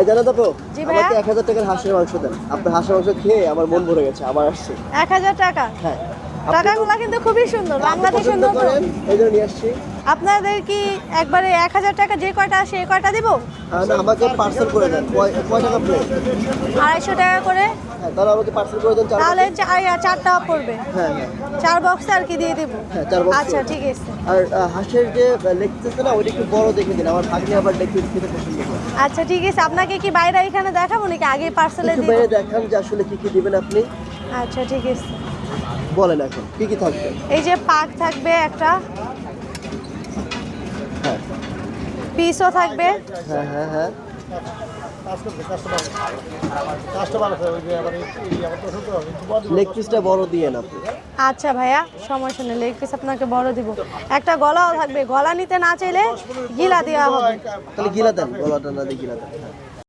জানো তো জি ভাইয়া। আমাকে 1000 টাকার হাঁসের মাংস দেন। আপনার হাঁসের মাংস খেয়ে আমার মন ভরে গেছে, আবার আসছে। 1000 টাকা? হ্যাঁ, টাকাগুলো কিন্তু খুবই সুন্দর, বাংলাদেশের পছন্দ নতুন। করেন এই জন্য নিয়ে আসছি। আপনাদের কি একবারে 1000 টাকা যে কয়টা আসে এই কয়টা দিব? না, আমাকে পার্সেল করে দেন। কয় টাকা প্লেট? 250 টাকা করে। হ্যাঁ, তাহলে আমাকে পার্সেল করে দেন 4। তাহলে 4টা পড়বে। হ্যাঁ হ্যাঁ 4 বক্স আর কি দিয়ে দেব? হ্যাঁ 4 বক্স। আচ্ছা ঠিক আছে। আর হাঁসের যে লেগ পিস না, ওইটা একটু বড় দেখে দিন। আমার ভাগ্নে আবার লেগ পিস খেতে পছন্দ করে। আচ্ছা ঠিক আছে, আপনাকে কি বাইরে এখানে দেখাবো নাকি আগে পার্সেলে একটু দিব? বাইরে দেখান যে আসলে কি কি দিবেন আপনি। আচ্ছা ঠিক আছে। বলেন এখন কি কি থাকবে। এই যে পাক থাকবে একটা, হ্যাঁ পিসও থাকবে। হ্যাঁ হ্যাঁ হ্যাঁ লেগ পিসটা বড় দিয়ে না আপনি। আচ্ছা ভাইয়া, সমস্যা নেই, লেগ পিস আপনাকে বড় দিব। একটা গলাও থাকবে, গলা নিতে না চাইলে গিলা দেওয়া হবে। তাহলে গিলা দেন, গলাটা না দিয়ে গিলা দেন। হ্যাঁ।